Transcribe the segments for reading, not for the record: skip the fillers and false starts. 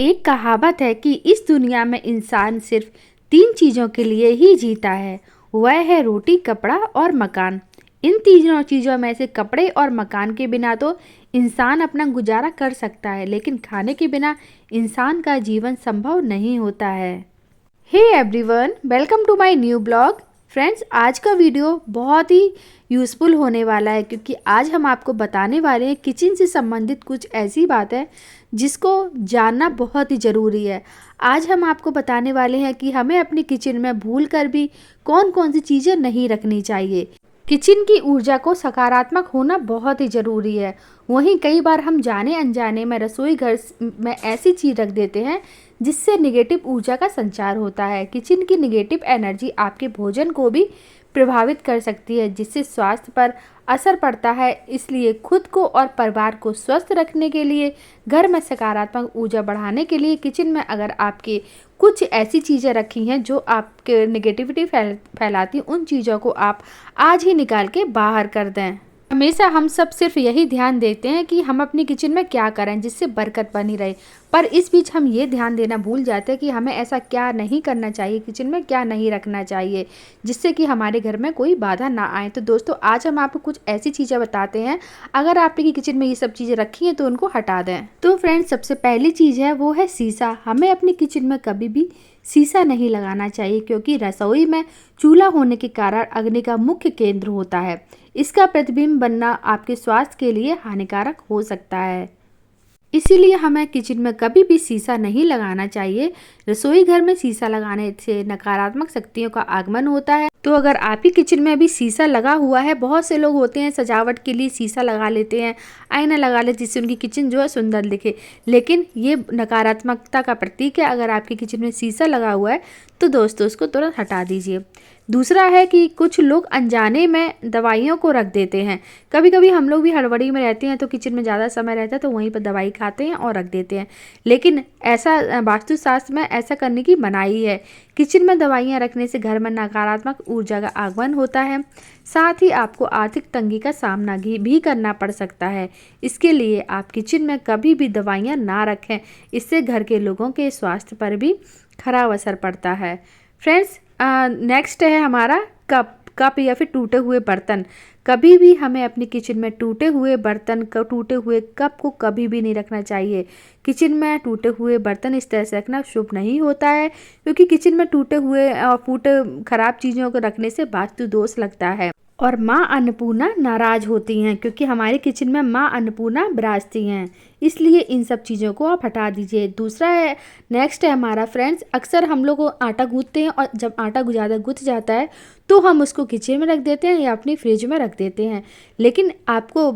एक कहावत है कि इस दुनिया में इंसान सिर्फ 3 चीज़ों के लिए ही जीता है। वह है रोटी, कपड़ा और मकान। इन तीनों चीज़ों में से कपड़े और मकान के बिना तो इंसान अपना गुजारा कर सकता है, लेकिन खाने के बिना इंसान का जीवन संभव नहीं होता है। Hey everyone, welcome to my new blog. Friends, आज का वीडियो बहुत ही यूज़फुल होने वाला है क्योंकि आज हम आपको बताने वाले हैं किचन से संबंधित कुछ ऐसी बात है जिसको जानना बहुत ही ज़रूरी है। आज हम आपको बताने वाले हैं कि हमें अपनी किचन में भूल कर भी कौन कौन सी चीज़ें नहीं रखनी चाहिए। किचन की ऊर्जा को सकारात्मक होना बहुत ही ज़रूरी है। वहीं कई बार हम जाने अनजाने में रसोई घर में ऐसी चीज़ रख देते हैं जिससे नेगेटिव ऊर्जा का संचार होता है। किचन की नेगेटिव एनर्जी आपके भोजन को भी प्रभावित कर सकती है, जिससे स्वास्थ्य पर असर पड़ता है। इसलिए खुद को और परिवार को स्वस्थ रखने के लिए, घर में सकारात्मक ऊर्जा बढ़ाने के लिए किचन में अगर आपके कुछ ऐसी चीज़ें रखी हैं जो आपके नेगेटिविटी फैलाती, उन चीज़ों को आप आज ही निकाल के बाहर कर दें। हमेशा हम सब सिर्फ यही ध्यान देते हैं कि हम अपनी किचन में क्या करें जिससे बरकत बनी रहे, पर इस बीच हम ये ध्यान देना भूल जाते हैं कि हमें ऐसा क्या नहीं करना चाहिए, किचन में क्या नहीं रखना चाहिए जिससे कि हमारे घर में कोई बाधा ना आए। तो दोस्तों, आज हम आपको कुछ ऐसी चीज़ें बताते हैं, अगर आपकी किचन में ये सब चीज़ें रखी हैं तो उनको हटा दें। तो फ्रेंड्स, सबसे पहली चीज़ है वो है शीशा। हमें अपनी किचन में कभी भी शीशा नहीं लगाना चाहिए क्योंकि रसोई में चूल्हा होने के कारण अग्नि का मुख्य केंद्र होता है। इसका प्रतिबिंब बनना आपके स्वास्थ्य के लिए हानिकारक हो सकता है। इसीलिए हमें किचन में कभी भी शीशा नहीं लगाना चाहिए। रसोई घर में शीशा लगाने से नकारात्मक शक्तियों का आगमन होता है। तो अगर आपकी किचन में अभी शीशा लगा हुआ है, बहुत से लोग होते हैं सजावट के लिए शीशा लगा लेते हैं, आईना लगा लेते हैं जिससे उनकी किचन जो है सुंदर दिखे, लेकिन ये नकारात्मकता का प्रतीक है। अगर आपकी किचन में शीशा लगा हुआ है तो दोस्तों उसको तुरंत हटा दीजिए। दूसरा है कि कुछ लोग अनजाने में दवाइयों को रख देते हैं। कभी कभी हम लोग भी हड़बड़ी में रहते हैं तो किचन में ज़्यादा समय रहता है तो वहीं पर दवाई खाते हैं और रख देते हैं, लेकिन ऐसा वास्तुशास्त्र में ऐसा करने की मनाही है। किचन में दवाइयाँ रखने से घर में नकारात्मक ऊर्जा का आगमन होता है, साथ ही आपको आर्थिक तंगी का सामना भी करना पड़ सकता है। इसके लिए आप किचन में कभी भी दवाइयाँ ना रखें, इससे घर के लोगों के स्वास्थ्य पर भी खराब असर पड़ता है। फ्रेंड्स, नेक्स्ट है हमारा कप या फिर टूटे हुए बर्तन। कभी भी हमें अपनी किचन में टूटे हुए बर्तन, टूटे हुए कप को कभी भी नहीं रखना चाहिए। किचन में टूटे हुए बर्तन इस तरह से रखना शुभ नहीं होता है क्योंकि किचन में टूटे हुए फूटे खराब चीज़ों को रखने से वास्तु दोष लगता है और माँ अन्नपूर्णा नाराज होती हैं क्योंकि हमारे किचन में माँ अन्नपूर्णा विराजती हैं। इसलिए इन सब चीज़ों को आप हटा दीजिए। दूसरा है, नेक्स्ट है हमारा फ्रेंड्स, अक्सर हम लोग आटा गूंथते हैं और जब आटा ज़्यादा गुथ जाता है तो हम उसको किचन में रख देते हैं या अपनी फ्रिज में रख देते हैं। लेकिन आपको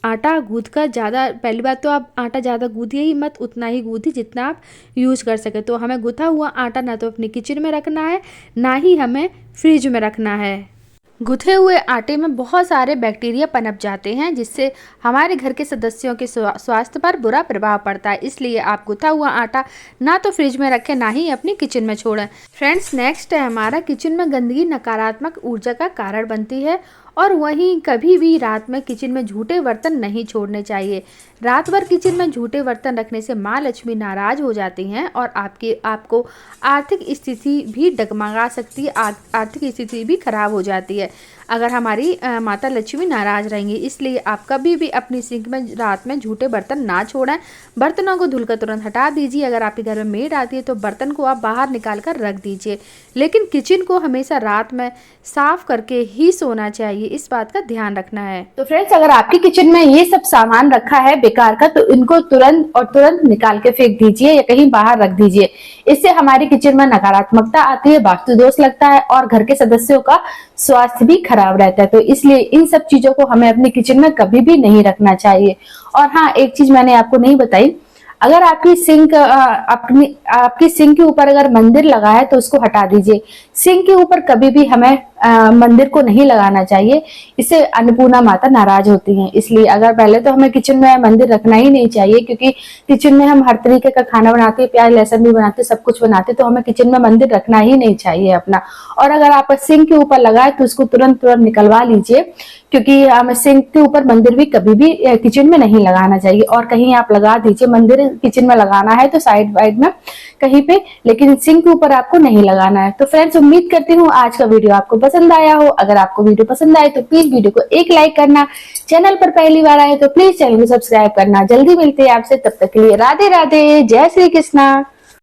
आटा गूंथ कर ज़्यादा, पहली बात तो आप आटा ज़्यादा गूंथिए ही मत, उतना ही गूंथिए जितना आप यूज़ कर सके। तो हमें गुथा हुआ आटा ना तो अपनी किचन में रखना है, ना ही हमें फ्रिज में रखना है। गुथे हुए आटे में बहुत सारे बैक्टीरिया पनप जाते हैं जिससे हमारे घर के सदस्यों के स्वास्थ्य पर बुरा प्रभाव पड़ता है। इसलिए आप गुथा हुआ आटा ना तो फ्रिज में रखें, ना ही अपनी किचन में छोड़ें। फ्रेंड्स, नेक्स्ट है हमारा, किचन में गंदगी नकारात्मक ऊर्जा का कारण बनती है और वहीं कभी भी रात में किचन में झूठे बर्तन नहीं छोड़ने चाहिए। रात भर किचन में झूठे बर्तन रखने से माँ लक्ष्मी नाराज हो जाती हैं और आपको आर्थिक स्थिति भी डगमगा सकती है, आर्थिक स्थिति भी खराब हो जाती है अगर हमारी माता लक्ष्मी नाराज रहेंगी। इसलिए आप कभी भी अपनी सिंक में रात में झूठे बर्तन ना छोड़ें। बर्तनों को धुलकर तुरंत हटा दीजिए। अगर आपके घर में मेड आती है तो बर्तन को आप बाहर निकाल कर रख दीजिए, लेकिन किचन को हमेशा रात में साफ करके ही सोना चाहिए, इस बात का ध्यान रखना है। तो फ्रेंड्स, अगर आपकी किचन में ये सब सामान रखा है बेकार का तो इनको तुरंत निकाल के फेंक दीजिए या कहीं बाहर रख दीजिए। इससे हमारी किचन में नकारात्मकता आती है, वास्तु दोष लगता है और घर के सदस्यों का स्वास्थ्य भी खराब रहता है। तो इसलिए इन सब चीजों को हमें अपनी किचन में कभी भी नहीं रखना चाहिए। और हाँ, एक चीज मैंने आपको नहीं बताई, अगर आपकी सिंक के ऊपर अगर मंदिर लगा है तो उसको हटा दीजिए। सिंक के ऊपर कभी भी हमें मंदिर को नहीं लगाना चाहिए, इससे अन्नपूर्णा माता नाराज होती हैं। इसलिए अगर पहले तो हमें किचन में मंदिर रखना ही नहीं चाहिए, क्योंकि किचन में हम हर तरीके का खाना बनाते हैं, प्याज लहसुन भी बनाते हैं, सब कुछ बनाते हैं, तो हमें किचन में मंदिर रखना ही नहीं चाहिए अपना। और अगर आप सिंक के ऊपर लगाए तो उसको तुरंत निकलवा लीजिए, क्योंकि हमें सिंक के ऊपर मंदिर भी कभी भी किचन में नहीं लगाना चाहिए। और कहीं आप लगा दीजिए, मंदिर किचन में लगाना है तो साइड वाइड में कहीं पे, लेकिन सिंक के ऊपर आपको नहीं लगाना है। तो फ्रेंड्स, उम्मीद करती हूँ आज का वीडियो आपको पसंद आया हो। अगर आपको वीडियो पसंद आए तो प्लीज वीडियो को एक लाइक करना, चैनल पर पहली बार आए तो प्लीज चैनल को सब्सक्राइब करना। जल्दी मिलते हैं आपसे, तब तक के लिए राधे राधे, जय श्री कृष्णा।